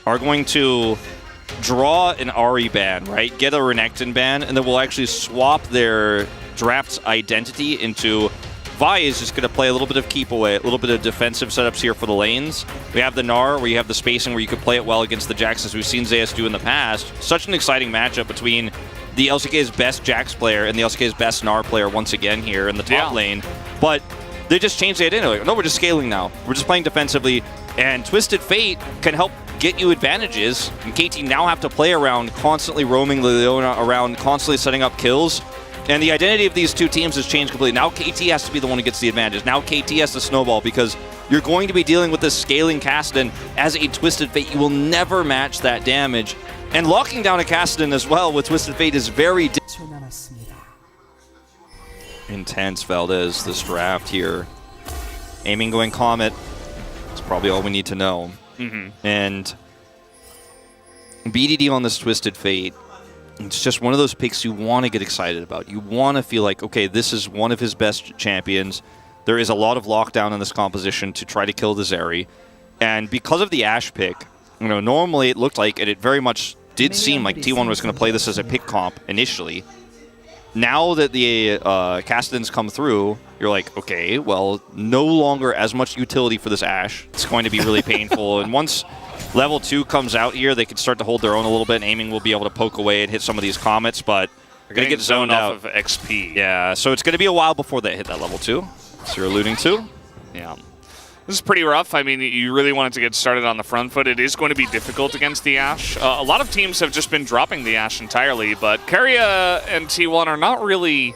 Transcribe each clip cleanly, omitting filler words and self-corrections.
are going to draw an Ari ban, right? Get a Renekton ban, and then we'll actually swap their draft's identity into Vi is just going to play a little bit of keep away, a little bit of defensive setups here for the lanes. We have the Gnar, where you have the spacing where you can play it well against the Jax, as we've seen Zeus do in the past. Such an exciting matchup between the LCK's best Jax player and the LCK's best Gnar player once again here in the top lane. But they just changed the identity. No, we're just scaling now. We're just playing defensively, and Twisted Fate can help get you advantages. And KT now have to play around, constantly roaming Leona around, constantly setting up kills. And the identity of these two teams has changed completely. Now KT has to be the one who gets the advantage. Now KT has to snowball because you're going to be dealing with this scaling Kassadin as a Twisted Fate. You will never match that damage. And locking down a Kassadin as well with Twisted Fate is very intense. Valdez, this draft here. Aiming going Comet. That's probably all we need to know. And BDD on this Twisted Fate. It's just one of those picks you want to get excited about. You want to feel like, okay, this is one of his best champions. There is a lot of lockdown in this composition to try to kill the Zeri. And because of the Ashe pick, you know, normally it looked like, and it very much did seem like T1 was going to play this as a pick comp initially. Now that the Kassadins come through, you're like, okay, well, no longer as much utility for this Ashe. It's going to be really painful. And once level 2 comes out here, they can start to hold their own a little bit, and Aiming will be able to poke away and hit some of these comets, but they're going to get zoned out off of XP. Yeah, so it's going to be a while before they hit that level 2, so you're alluding to. Yeah. This is pretty rough. I mean, you really wanted to get started on the front foot. It is going to be difficult against the Ashe. A lot of teams have just been dropping the Ashe entirely, but Keria and T1 are not really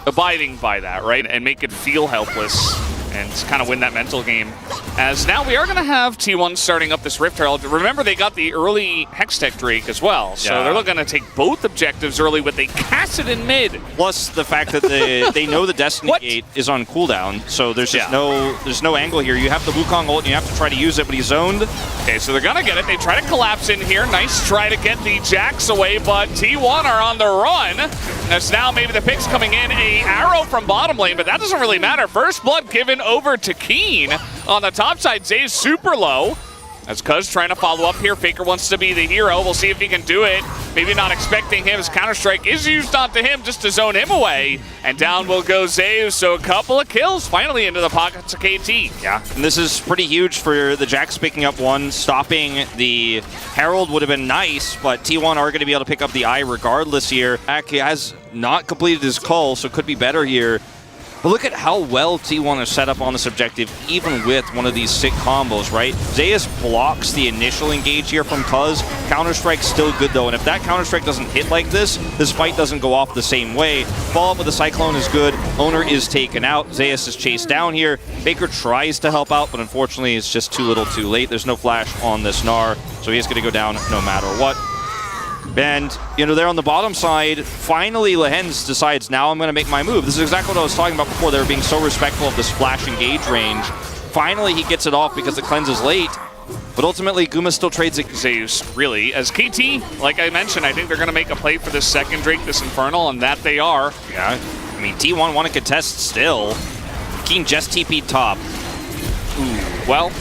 abiding by that, right? And make it feel helpless and kind of win that mental game. As now we are going to have T1 starting up this Rift Herald. Remember, they got the early Hextech Drake as well, so they're going to take both objectives early with a Kassadin mid. Plus the fact that they know the Destiny Gate is on cooldown, so there's just no angle here. You have the Wukong ult, and you have to try to use it, but he's zoned. Okay, so they're going to get it. They try to collapse in here. Nice try to get the Jax away, but T1 are on the run. As now maybe the pick's coming in. A arrow from bottom lane, but that doesn't really matter. First blood given over to Keen. On the top side, Zay's super low. As Cuz trying to follow up here. Faker wants to be the hero. We'll see if he can do it. Maybe not expecting him. His Counter-Strike is used onto him just to zone him away. And down will go Zeus. So a couple of kills finally into the pockets of KT. Yeah, and this is pretty huge for the Jax picking up one. Stopping the Herald would have been nice, but T1 are going to be able to pick up the eye regardless here. He has not completed his call, so could be better here. But look at how well T1 is set up on this objective, even with one of these sick combos, right? Zeus blocks the initial engage here from Cuz. Counter-Strike's still good, though, and if that Counter-Strike doesn't hit like this fight doesn't go off the same way. Follow-up with the Cyclone is good. Owner is taken out. Zeus is chased down here. Faker tries to help out, but unfortunately it's just too little too late. There's no flash on this Gnar, so he's going to go down no matter what. And, you know, there on the bottom side, finally Lehens decides, now I'm going to make my move. This is exactly what I was talking about before. They were being so respectful of this flash engage range. Finally, he gets it off because the cleanse is late. But ultimately, Guma still trades it. Zeus, really. As KT, like I mentioned, I think they're going to make a play for this second Drake, this Infernal, and that they are. Yeah, I mean, T1 want to contest still. Keen just TP'd top. Ooh. Well,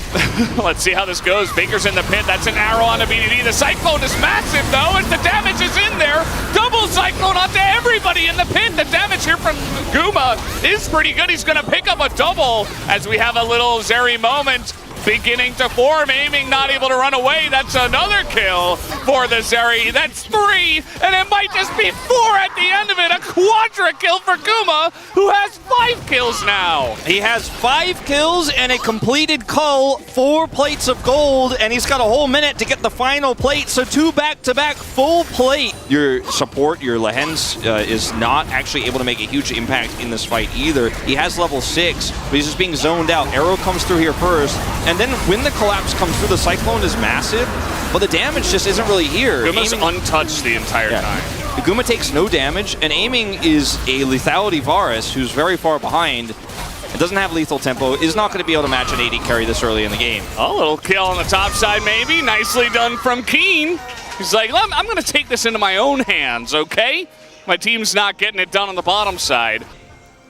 let's see how this goes. Baker's in the pit. That's an arrow on the BDD. The Cyclone is massive, though, as the damage is in there. Double Cyclone onto everybody in the pit. The damage here from Guma is pretty good. He's going to pick up a double as we have a little Zeri moment beginning to form. Aiming not able to run away. That's another kill for the Zeri. That's 3, and it might just be 4 at the end of it. A quadra kill for Guma, who has 5 kills now. He has 5 kills and a completed cull, 4 plates of gold, and he's got a whole minute to get the final plate, so 2 back-to-back full plate. Your support, your Lehens, is not actually able to make a huge impact in this fight either. He has level 6, but he's just being zoned out. Arrow comes through here first, and then when the collapse comes through, the Cyclone is massive, but the damage just isn't really here. Guma's untouched the entire time. Guma takes no damage, and Aiming is a lethality Varus who's very far behind. It doesn't have lethal tempo, is not going to be able to match an AD carry this early in the game. A little kill on the top side maybe. Nicely done from Keen. He's like, I'm going to take this into my own hands, okay? My team's not getting it done on the bottom side.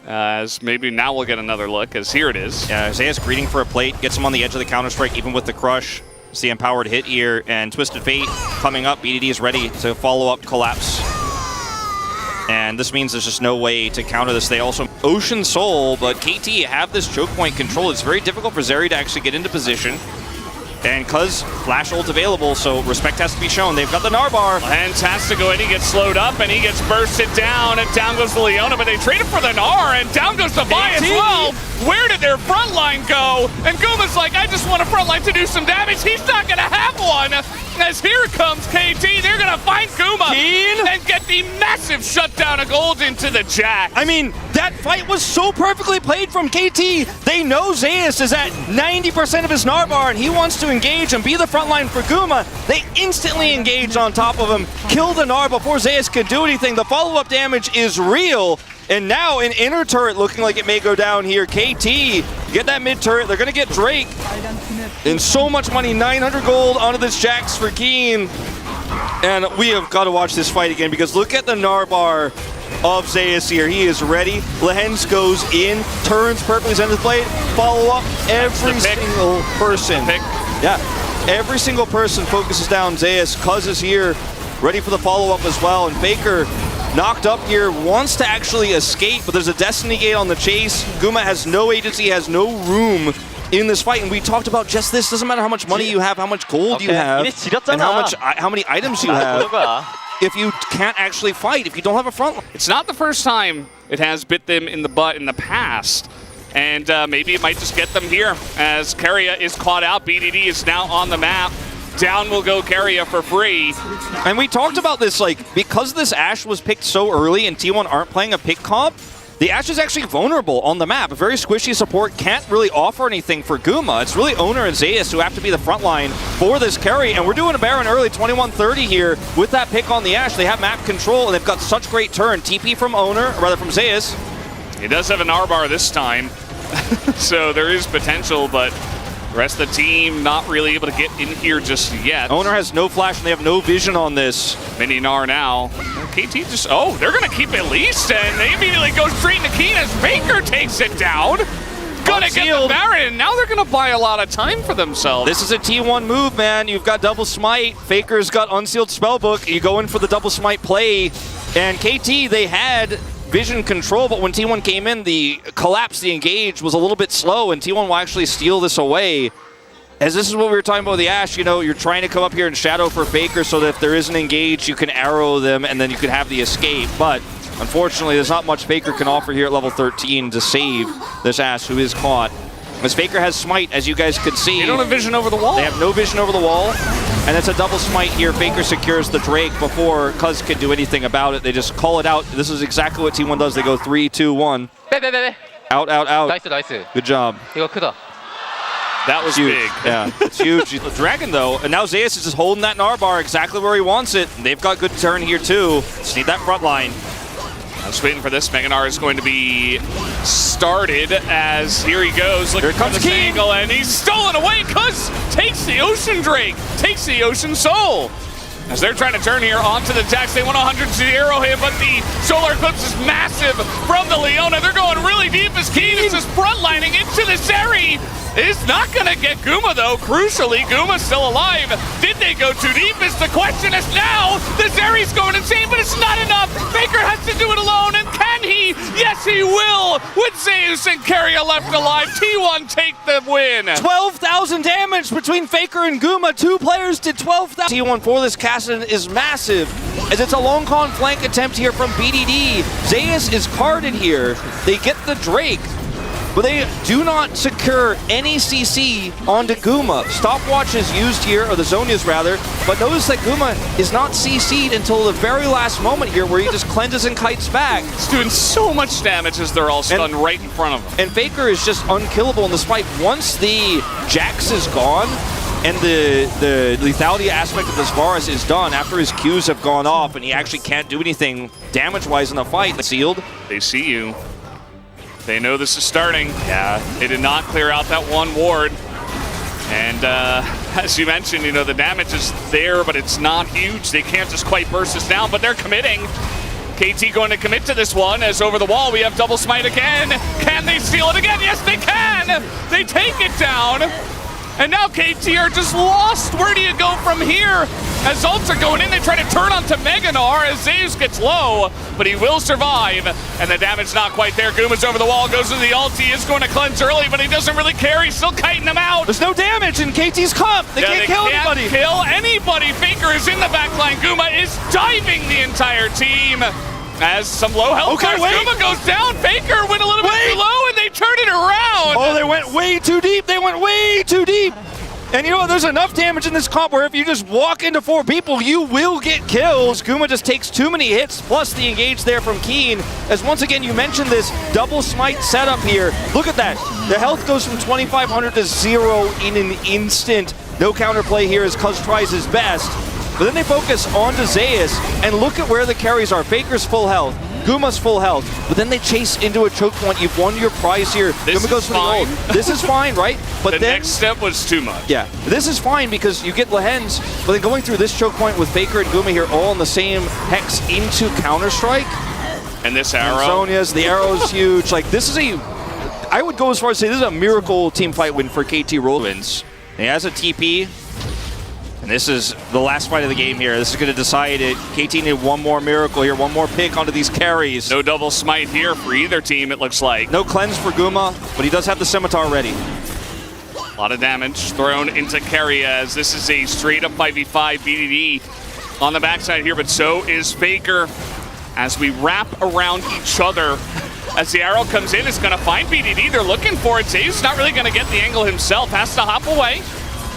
As maybe now we'll get another look, as here it is. Yeah, Zeus greeting for a plate, gets him on the edge of the Counter-Strike, even with the crush. It's the empowered hit here, and Twisted Fate coming up. BDD is ready to follow up Collapse. And this means there's just no way to counter this. They also Ocean Soul, but KT have this choke point control. It's very difficult for Zeri to actually get into position. And cuz Flash ult available, so respect has to be shown. They've got the Narbar. Fantastico, and he gets slowed up, and he gets bursted down, and down goes the Leona, but they traded for the Gnar, and down goes the Vi as well. Where did their front line go? And Guma's like, I just want a front line to do some damage. He's not gonna have one. As here comes KT, they're gonna find Guma and get the massive shutdown of gold into the Jack. I mean, that fight was so perfectly played from KT. They know Zeus is at 90% of his Narbar, and he wants to engage and be the front line for Guma. They instantly engage on top of him, kill the Gnar before Zeus could do anything. The follow-up damage is real. And now an inner turret looking like it may go down here. KT, get that mid turret. They're going to get Drake. And so much money, 900 gold onto this Jax for Keen. And we have got to watch this fight again because look at the Narbar of Zeus here. He is ready. Lehens goes in, turns perfectly center blade, follow up every single person. Yeah, every single person focuses down Zeus. Cuz is here, ready for the follow-up as well. And Faker knocked up here, wants to actually escape, but there's a Destiny Gate on the chase. Guma has no agency, has no room in this fight, and we talked about just this. Doesn't matter how much money you have, how much gold you have, and how many items you have. If you can't actually fight, if you don't have a front line. It's not the first time it has bit them in the butt in the past. And maybe it might just get them here as Keria is caught out. BDD is now on the map. Down will go Keria for free. And we talked about this, like, because this Ashe was picked so early and T1 aren't playing a pick comp, the Ashe is actually vulnerable on the map. A very squishy support can't really offer anything for Guma. It's really Owner and Zeus who have to be the front line for this carry. And we're doing a Baron early, 21-30 here with that pick on the Ashe. They have map control and they've got such great turn. TP from Owner, or rather from Zeus. He does have an R-bar this time. So there is potential, but the rest of the team not really able to get in here just yet. Owner has no flash and they have no vision on this. Mini Gnar now. KT just, oh, they're going to keep it least, and they immediately go straight into Keen as Faker takes it down. Gonna get the Baron. Now they're going to buy a lot of time for themselves. This is a T1 move, man. You've got double smite. Faker's got unsealed spellbook. You go in for the double smite play. And KT, they had vision control, but when T1 came in, the collapse, the engage was a little bit slow, and T1 will actually steal this away. As this is what we were talking about with the Ashe, you know, you're trying to come up here and shadow for Faker so that if there is an engage, you can arrow them and then you can have the escape. But unfortunately, there's not much Faker can offer here at level 13 to save this Ashe who is caught. As Faker has smite, as you guys could see. They don't have vision over the wall. They have no vision over the wall. And it's a double smite here. Faker secures the Drake before Cuz can do anything about it. They just call it out. This is exactly what T1 does. They go 3, 2, 1. Out, out, out. Good job. That was huge. Big. Yeah, it's huge. The Dragon, though, and now Zeus is just holding that Narbar exactly where he wants it. And they've got good turn here, too. Just need that front line. I was waiting for this. Mega Gnar is going to be started as here he goes. Looking here comes for the angle, and he's stolen away. Cuz takes the Ocean Drake, takes the Ocean Soul. As they're trying to turn here onto the Jax, they want 100 zero hit, but the Solar Eclipse is massive from the Leona. They're going really deep as Keen is just frontlining into the Zeri. Is not going to get Guma, though. Crucially, Guma's still alive. Did they go too deep is the question. As now the Zeri's going insane, but it's not enough. Faker has to do it alone, and can he? Yes, he will. With Zeus and Keria left alive, T1 take the win. 12,000 damage between Faker and Guma. Two players did 12,000. T1 for this Kassadin is massive, as it's a long con flank attempt here from BDD. Zeus is carded here. They get the Drake, but they do not secure any CC onto Guma. Stopwatch is used here, or the Zonia's rather, but notice that Guma is not CC'd until the very last moment here where he just cleanses and kites back. It's doing so much damage as they're all stunned right in front of him. And Faker is just unkillable in this fight. Once the Jax is gone, and the lethality aspect of this Varus is done after his Qs have gone off and he actually can't do anything damage-wise in the fight. Sealed. They see you. They know this is starting. Yeah. They did not clear out that one ward. And as you mentioned, you know, the damage is there, but it's not huge. They can't just quite burst this down, but they're committing. KT going to commit to this one, as over the wall we have double smite again. Can they steal it again? Yes, they can! They take it down. And now KT are just lost. Where do you go from here? As ults are going in, they try to turn onto Meganar as Zeus gets low, but he will survive. And the damage not quite there. Guma's over the wall, goes to the ult. He is going to cleanse early, but he doesn't really care. He's still kiting him out. There's no damage in KT's comp. They can't kill anybody. Kill anybody. Faker is in the backline. Guma is diving the entire team. As some low health bars, Guma goes down. Faker went a little bit too low, and they turn it around. Oh, they went way too deep. They went way too deep. And you know what? There's enough damage in this comp where if you just walk into 4 people, you will get kills. Guma just takes too many hits, plus the engage there from Keen. As once again, you mentioned this double smite setup here. Look at that. The health goes from 2,500 to 0 in an instant. No counterplay here as Cuz tries his best. But then they focus onto Zeus, and look at where the carries are. Faker's full health, Guma's full health, but then they chase into a choke point. You've won your prize here. Guma goes for the ult. This is fine, right? But the next step was too much. Yeah, this is fine because you get Lehens, but then going through this choke point with Faker and Guma here all in the same hex into Counter-Strike. And this arrow. And Sonya's, the arrow's huge. Like, this is I would go as far as to say this is a miracle team fight win for KT Rollins. He has a TP. And this is the last fight of the game here. This is going to decide it. KT need one more miracle here, one more pick onto these carries. No double smite here for either team, it looks like. No cleanse for Guma, but he does have the scimitar ready. A lot of damage thrown into carry as this is a straight up 5v5 BDD on the backside here, but so is Faker. As we wrap around each other, as the arrow comes in, it's going to find BDD. They're looking for it. Zay's not really going to get the angle himself. Has to hop away.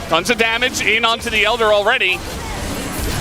Tons of damage in onto the Elder already.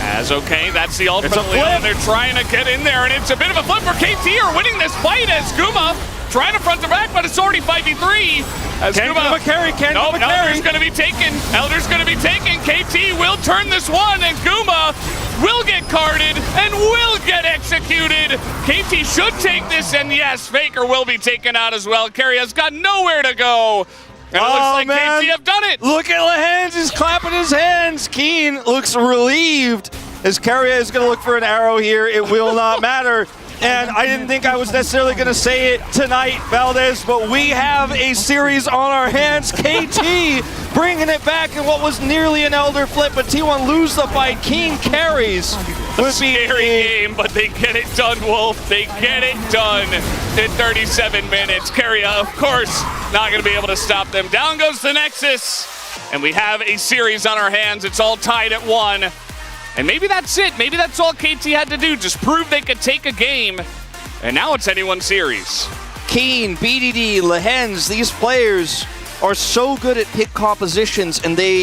As okay, that's the ultimate. They're trying to get in there, and it's a bit of a flip for KT are winning this fight as Guma trying to front to back, but it's already 5v3. As Guma carry, Elder's going to be taken. Elder's going to be taken. KT will turn this one, and Guma will get carded and will get executed. KT should take this, and yes, Faker will be taken out as well. Carry has got nowhere to go. And it looks like man. KT have done it. Look at Lehens, he's clapping his hands. Keen looks relieved as Carrier is going to look for an arrow here. It will not matter. And I didn't think I was necessarily going to say it tonight, Valdez, but we have a series on our hands. KT bringing it back in what was nearly an Elder flip, but T1 lose the fight. Keen carries. A scary game, but they get it done, Wolf. They get it done in 37 minutes. Carrier, of course, not going to be able to stop them. Down goes the Nexus, and we have a series on our hands. It's all tied at 1. And maybe that's it. Maybe that's all KT had to do. Just prove they could take a game. And now it's anyone's series. Keen, BDD, Lehens, these players are so good at pick compositions, and they